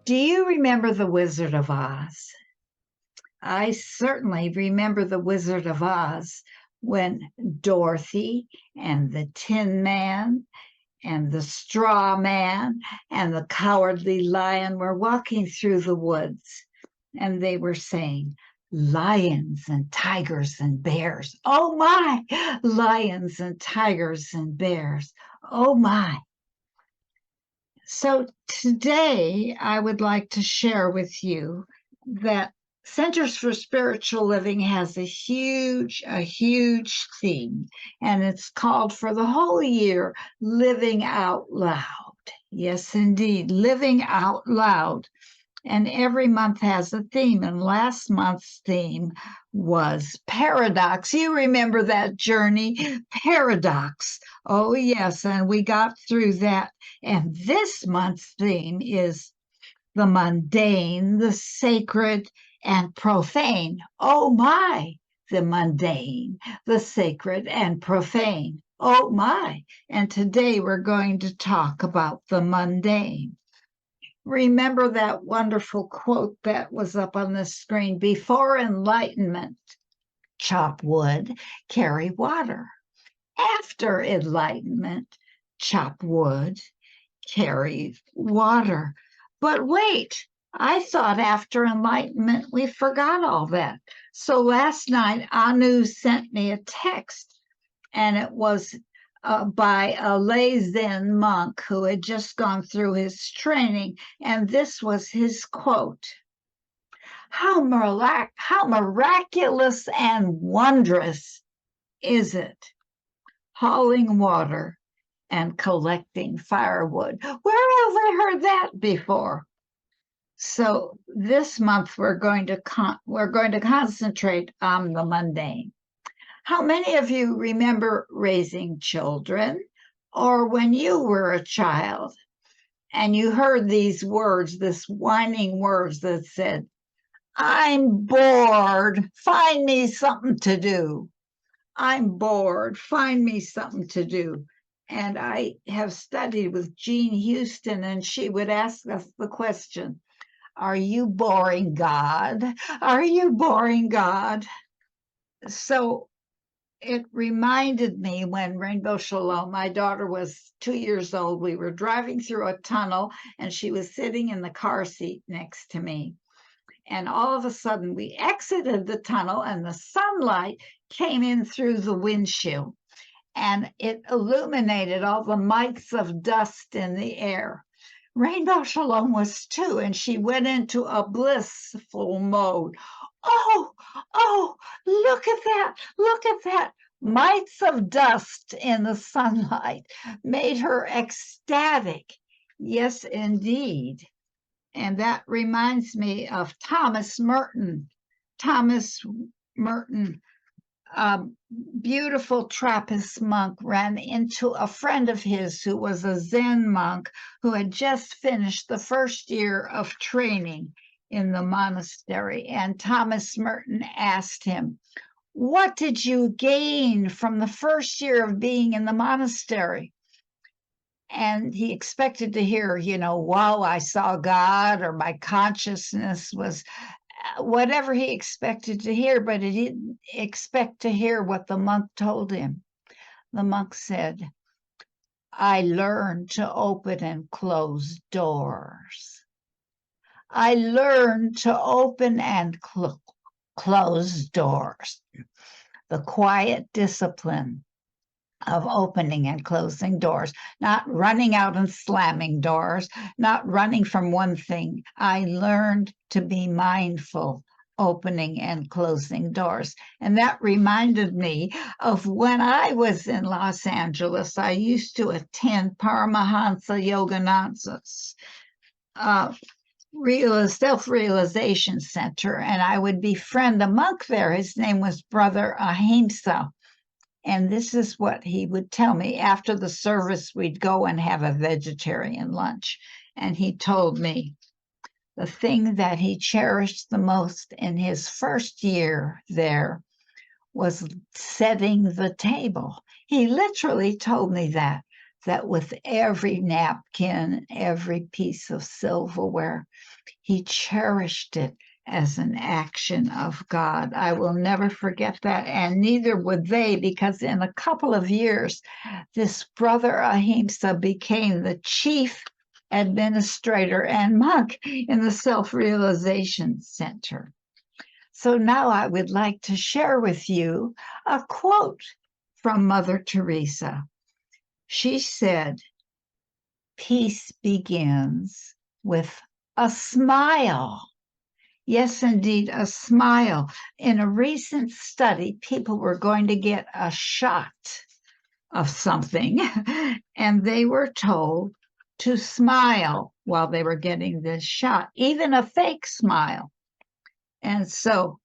Do you remember The Wizard of Oz? I certainly remember The Wizard of Oz when Dorothy and the Tin Man and the Straw Man and the Cowardly Lion were walking through the woods, and they were saying, lions and tigers and bears. Oh my, lions and tigers and bears. Oh my. So today I would like to share with you that Centers for Spiritual Living has a huge theme, and it's called for the whole year, Living Out Loud. Yes, indeed, living out loud. And every month has a theme. And last month's theme was paradox. You remember that journey? Paradox. Oh, yes. And we got through that. And this month's theme is the mundane, the sacred, and profane. Oh, my. The mundane, the sacred, and profane. Oh, my. And today we're going to talk about the mundane. Remember that wonderful quote that was up on the screen? Before enlightenment, chop wood, carry water. After enlightenment, chop wood, carry water. But wait, I thought after enlightenment we forgot all that. So last night, Anu sent me a text, and it was by a lay Zen monk who had just gone through his training, and this was his quote. How miraculous and wondrous is it, hauling water and collecting firewood. Where have I heard that before? So this month we're going to concentrate on the mundane. How many of you remember raising children, or when you were a child and you heard these words, this whining words that said, I'm bored, find me something to do. I'm bored, find me something to do. And I have studied with Jean Houston, and she would ask us the question, are you boring God? Are you boring God? So it reminded me when Rainbow Shalom, my daughter was 2 years old, we were driving through a tunnel and she was sitting in the car seat next to me. And all of a sudden we exited the tunnel and the sunlight came in through the windshield and it illuminated all the mites of dust in the air. Rainbow Shalom was too, and she went into a blissful mode. Oh, look at that, look at that. Mites of dust in the sunlight made her ecstatic. Yes, indeed. And that reminds me of Thomas Merton. Thomas Merton, a beautiful Trappist monk, ran into a friend of his who was a Zen monk who had just finished the first year of training in the monastery. And Thomas Merton asked him, what did you gain from the first year of being in the monastery? And he expected to hear, wow, I saw God, or my consciousness was whatever he expected to hear, but he didn't expect to hear what the monk told him. The monk said, I learned to open and close doors. I learned to open and close doors. The quiet discipline of opening and closing doors, not running out and slamming doors, not running from one thing. I learned to be mindful, opening and closing doors. And that reminded me of when I was in Los Angeles. I used to attend Paramahansa Yogananda's self-realization center, and I would befriend a monk there. His name was Brother Ahimsa. And this is what he would tell me. After the service, we'd go and have a vegetarian lunch. And he told me the thing that he cherished the most in his first year there was setting the table. He literally told me that. that with every napkin, every piece of silverware, he cherished it as an action of God. I will never forget that, and neither would they, because in a couple of years, this brother Ahimsa became the chief administrator and monk in the Self-Realization Center. So now I would like to share with you a quote from Mother Teresa. She said, "Peace begins with a smile." Yes, indeed, a smile. In a recent study, people were going to get a shot of something, and they were told to smile while they were getting this shot, even a fake smile. And so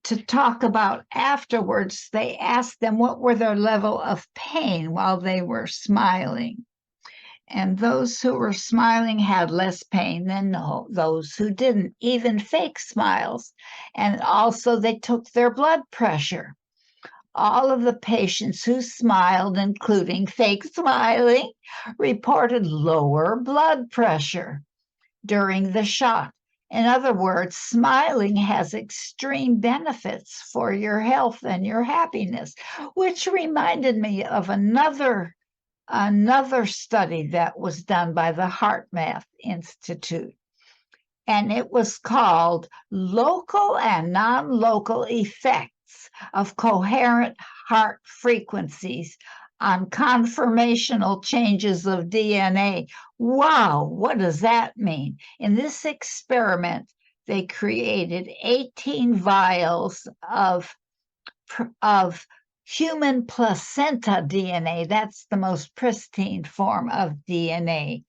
to talk about afterwards, they asked them what were their level of pain while they were smiling. And those who were smiling had less pain than those who didn't, even fake smiles. And also, they took their blood pressure. All of the patients who smiled, including fake smiling, reported lower blood pressure during the shot. In other words, smiling has extreme benefits for your health and your happiness, which reminded me of another study that was done by the HeartMath Institute. And it was called Local and Non-Local Effects of Coherent Heart Frequencies on Conformational Changes of DNA. Wow, what does that mean? In this experiment, they created 18 vials of human placenta DNA. That's the most pristine form of DNA.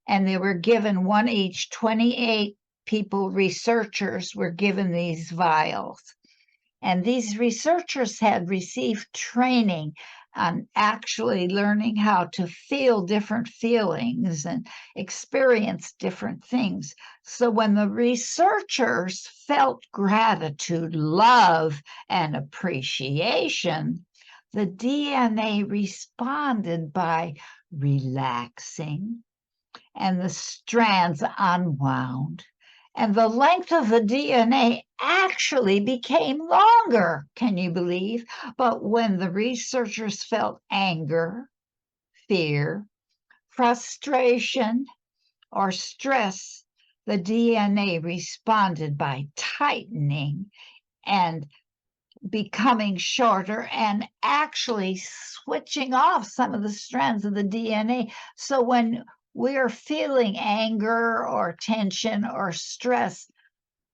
And they were given one each. 28 people, researchers, were given these vials. And these researchers had received training on actually learning how to feel different feelings and experience different things. So when the researchers felt gratitude, love, and appreciation, the DNA responded by relaxing, and the strands unwound. And the length of the DNA actually became longer, can you believe? But when the researchers felt anger, fear, frustration, or stress, the DNA responded by tightening and becoming shorter and actually switching off some of the strands of the DNA. So when we're feeling anger or tension or stress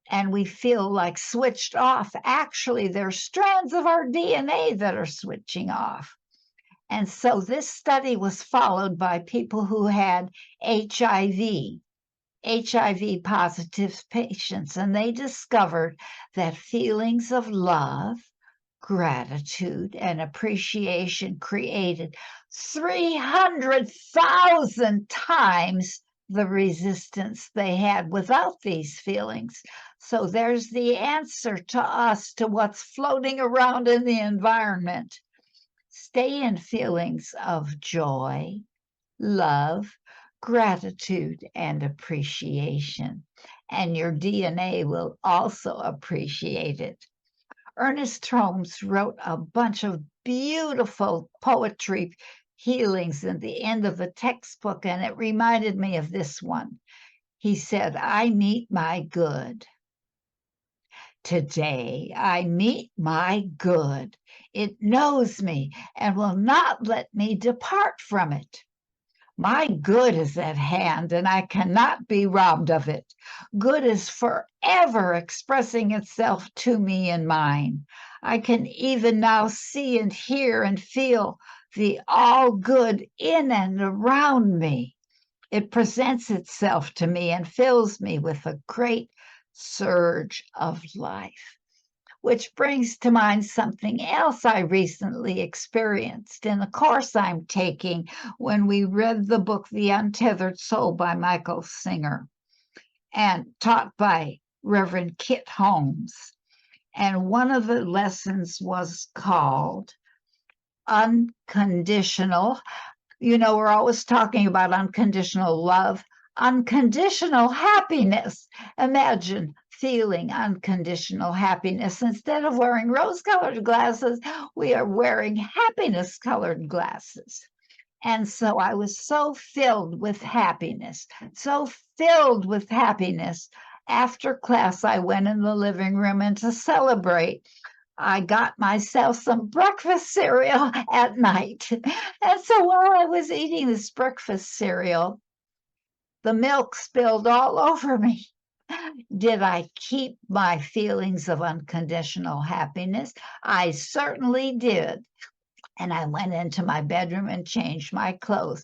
and we feel like switched off, actually there's strands of our DNA that are switching off. And so this study was followed by people who had HIV positive patients, and they discovered that feelings of love, gratitude, and appreciation created 300,000 times the resistance they had without these feelings. So there's the answer to us to what's floating around in the environment. Stay in feelings of joy, love, gratitude, and appreciation, and your DNA will also appreciate it. Ernest Holmes wrote a bunch of beautiful poetry healings at the end of the textbook, and it reminded me of this one. He said, "I meet my good. Today I meet my good. It knows me and will not let me depart from it. My good is at hand, and I cannot be robbed of it. Good is forever expressing itself to me and mine. I can even now see and hear and feel the all good in and around me. It presents itself to me and fills me with a great surge of life." Which brings to mind something else I recently experienced in the course I'm taking when we read the book The Untethered Soul by Michael Singer and taught by Reverend Kit Holmes. And one of the lessons was called Unconditional We're always talking about unconditional love, unconditional happiness. Imagine feeling unconditional happiness. Instead of wearing rose colored glasses, we are wearing happiness colored glasses. And so I was so filled with happiness, so filled with happiness. After class, I went in the living room, and to celebrate, I got myself some breakfast cereal at night. And so while I was eating this breakfast cereal, the milk spilled all over me. Did I keep my feelings of unconditional happiness? I certainly did. And I went into my bedroom and changed my clothes,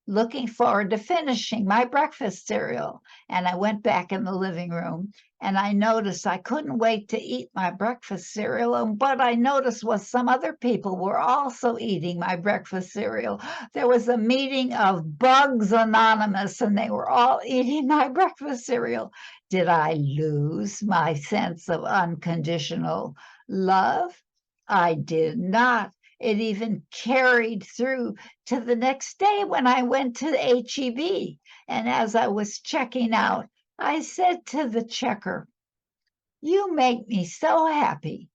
looking forward to finishing my breakfast cereal. And I went back in the living room, and I noticed I couldn't wait to eat my breakfast cereal. And what I noticed was some other people were also eating my breakfast cereal. There was a meeting of Bugs Anonymous, and they were all eating my breakfast cereal. Did I lose my sense of unconditional love? I did not. It even carried through to the next day when I went to HEB. And as I was checking out, I said to the checker, "You make me so happy."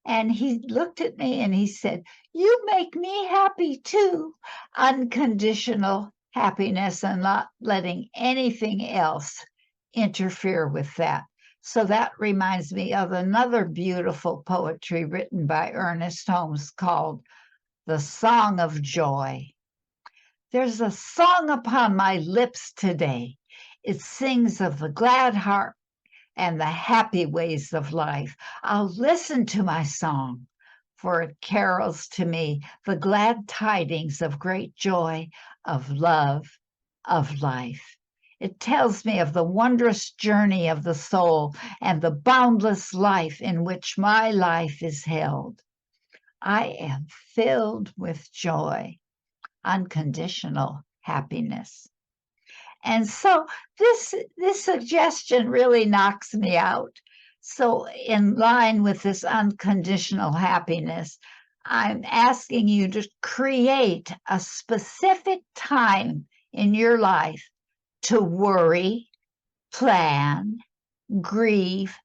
And he looked at me and he said, "You make me happy too." Unconditional happiness and not letting anything else interfere with that. So that reminds me of another beautiful poetry written by Ernest Holmes called The Song of Joy. There's a song upon my lips today. It sings of the glad heart and the happy ways of life. I'll listen to my song, for it carols to me the glad tidings of great joy, of love, of life. It tells me of the wondrous journey of the soul and the boundless life in which my life is held. I am filled with joy, unconditional happiness. And so this suggestion really knocks me out. So in line with this unconditional happiness, I'm asking you to create a specific time in your life to worry, plan, grieve,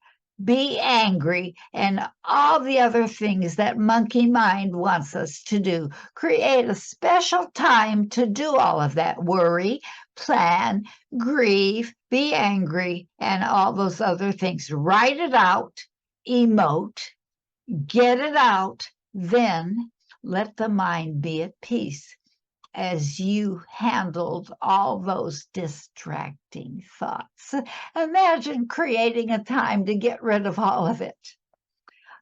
be angry, and all the other things that monkey mind wants us to do. Create a special time to do all of that: worry, plan, grieve, be angry, and all those other things. Write it out, emote, get it out, then let the mind be at peace as you handled all those distracting thoughts. Imagine creating a time to get rid of all of it.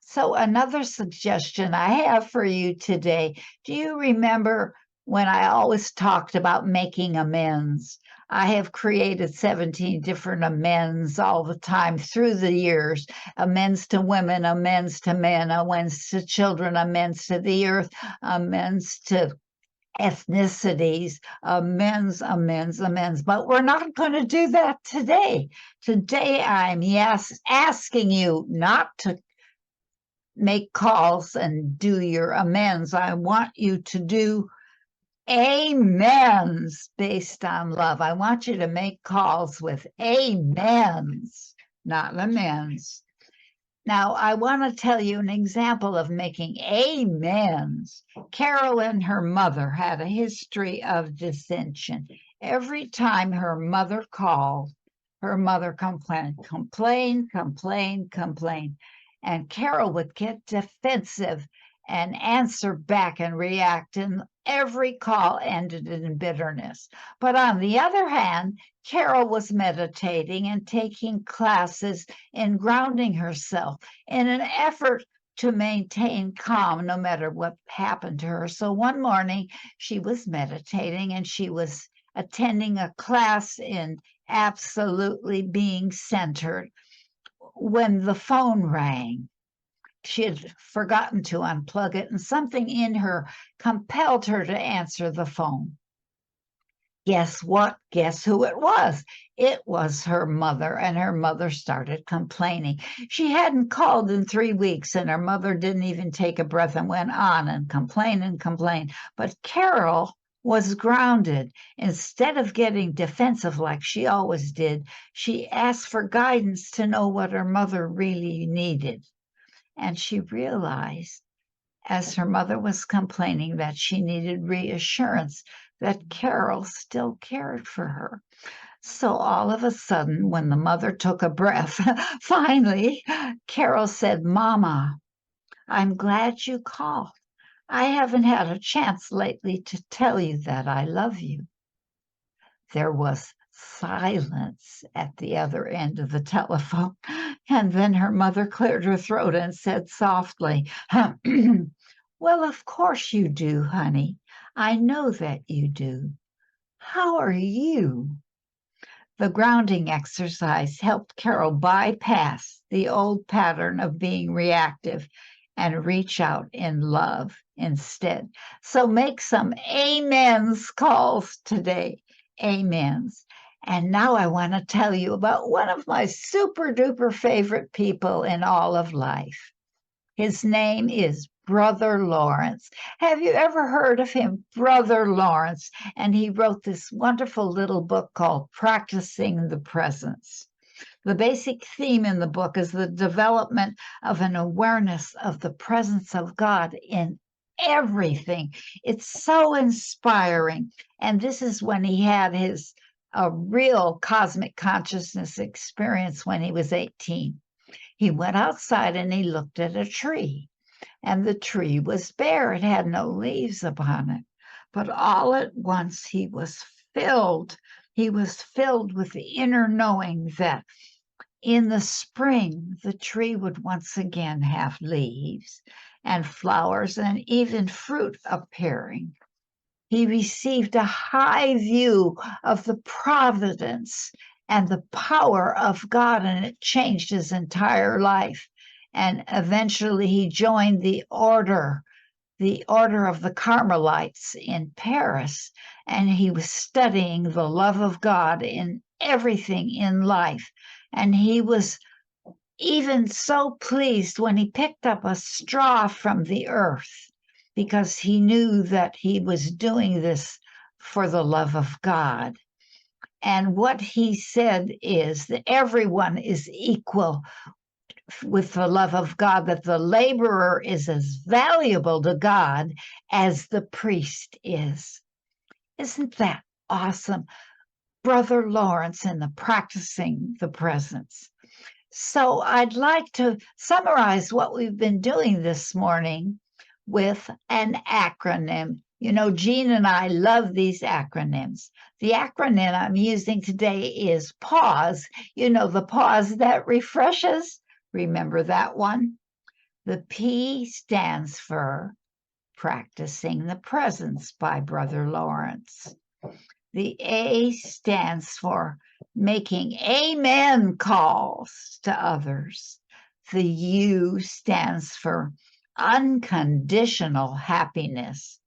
So, another suggestion I have for you today: do you remember when I always talked about making amends? I have created 17 different amends all the time through the years: amends to women, amends to men, amends to children, amends to the earth, amends to ethnicities, amends. But we're not going to do that today. Today, I'm asking you not to make calls and do your amends. I want you to do amens based on love. I want you to make calls with amens, not amends. Now, I want to tell you an example of making amens. Carol and her mother had a history of dissension. Every time her mother called, her mother complained. And Carol would get defensive and answer back and react, and every call ended in bitterness. But on the other hand, Carol was meditating and taking classes in grounding herself in an effort to maintain calm no matter what happened to her. So one morning she was meditating and she was attending a class in absolutely being centered when the phone rang. She had forgotten to unplug it, and something in her compelled her to answer the phone. Guess what? Guess who it was? It was her mother, and her mother started complaining. She hadn't called in 3 weeks, and her mother didn't even take a breath and went on and complained and complained. But Carol was grounded. Instead of getting defensive like she always did, she asked for guidance to know what her mother really needed. And she realized, as her mother was complaining, that she needed reassurance that Carol still cared for her. So all of a sudden, when the mother took a breath, finally, Carol said, "Mama, I'm glad you called. I haven't had a chance lately to tell you that I love you." There was silence at the other end of the telephone, and then her mother cleared her throat and said softly, "Well, of course you do, honey. I know that you do. How are you?" The grounding exercise helped Carol bypass the old pattern of being reactive and reach out in love instead. So make some amens calls today. Amens. And now I want to tell you about one of my super duper favorite people in all of life. His name is Brother Lawrence. Have you ever heard of him? Brother Lawrence. And he wrote this wonderful little book called Practicing the Presence. The basic theme in the book is the development of an awareness of the presence of God in everything. It's so inspiring. And this is when he had his a real cosmic consciousness experience when he was 18. He went outside and he looked at a tree, and the tree was bare. It had no leaves upon it. But all at once he was filled. He was filled with the inner knowing that in the spring, the tree would once again have leaves and flowers and even fruit appearing. He received a high view of the providence and the power of God, and it changed his entire life. And eventually he joined the order of the Carmelites in Paris, and he was studying the love of God in everything in life. And he was even so pleased when he picked up a straw from the earth, because he knew that he was doing this for the love of God. And what he said is that everyone is equal with the love of God, that the laborer is as valuable to God as the priest is. Isn't that awesome? Brother Lawrence in the Practicing the Presence. So I'd like to summarize what we've been doing this morning with an acronym. You know, Jean and I love these acronyms. The acronym I'm using today is PAUSE. You know, the pause that refreshes. Remember that one? The P stands for Practicing the Presence by Brother Lawrence. The A stands for making amen calls to others. The U stands for unconditional happiness.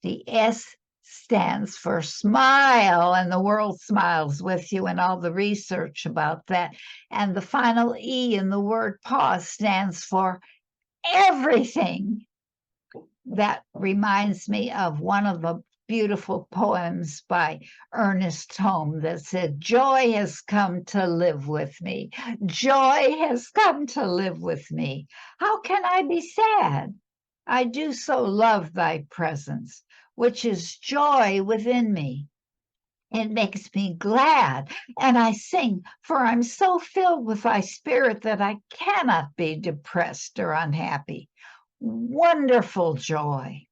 The S stands for smile, and the world smiles with you, and all the research about that. And the final E in the word pause stands for everything. That reminds me of one of the beautiful poems by Ernest Holmes that said, "Joy has come to live with me. Joy has come to live with me. How can I be sad? I do so love thy presence, which is joy within me. It makes me glad, and I sing, for I'm so filled with thy spirit that I cannot be depressed or unhappy. Wonderful joy.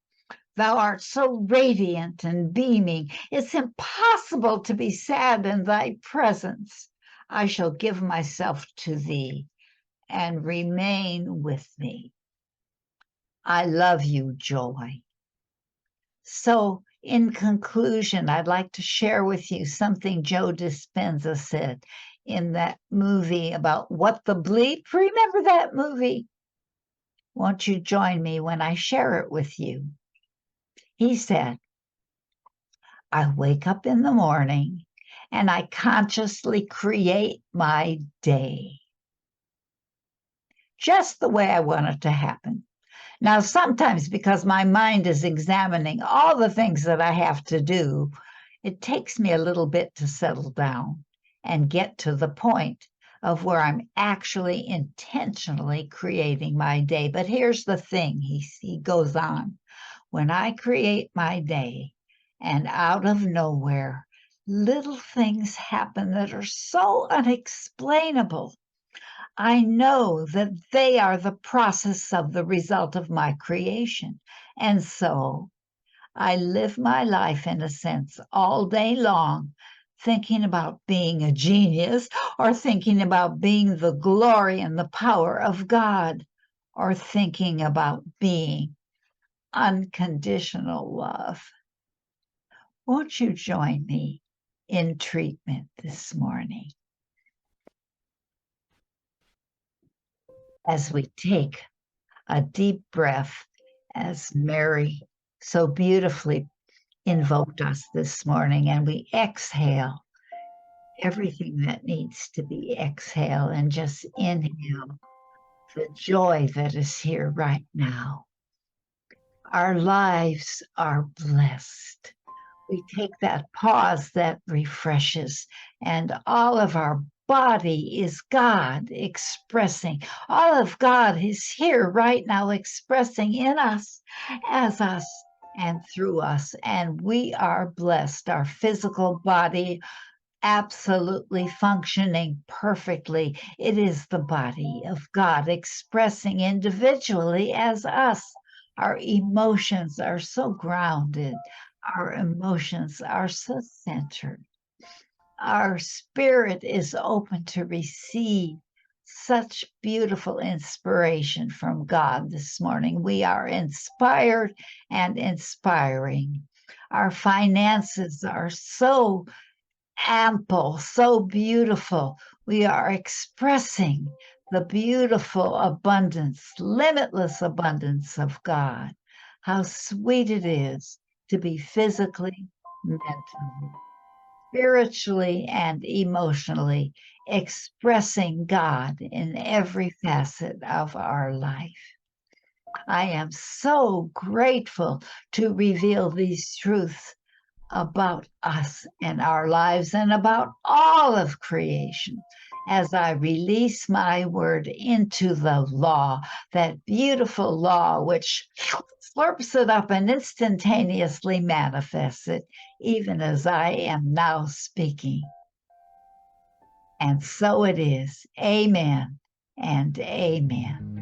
Thou art so radiant and beaming, it's impossible to be sad in thy presence. I shall give myself to thee and remain with me. I love you, joy." So, in conclusion, I'd like to share with you something Joe Dispenza said in that movie about What the Bleep. Remember that movie? Won't you join me when I share it with you? He said, "I wake up in the morning and I consciously create my day just the way I want it to happen. Now, sometimes because my mind is examining all the things that I have to do, it takes me a little bit to settle down and get to the point of where I'm actually intentionally creating my day. But here's the thing, he goes on. When I create my day and out of nowhere, little things happen that are so unexplainable. I know that they are the process of the result of my creation. And so I live my life, in a sense, all day long, thinking about being a genius or thinking about being the glory and the power of God or thinking about being unconditional love. Won't you join me in treatment this morning as we take a deep breath as Mary so beautifully invoked us this morning, and we exhale everything that needs to be exhaled and just inhale the joy that is here right now. Our lives are blessed. We take that pause that refreshes, and all of our body is God expressing. All of God is here right now expressing in us, as us, and through us. And we are blessed. Our physical body absolutely functioning perfectly. It is the body of God expressing individually as us. Our emotions are so grounded. Our emotions are so centered. Our spirit is open to receive such beautiful inspiration from God this morning. We are inspired and inspiring. Our finances are so ample, so beautiful. We are expressing the beautiful abundance, limitless abundance of God. How sweet it is to be physically, mentally, spiritually, and emotionally expressing God in every facet of our life. I am so grateful to reveal these truths about us and our lives and about all of creation as I release my word into the law, that beautiful law which slurps it up and instantaneously manifests it, even as I am now speaking. And so it is. Amen and amen.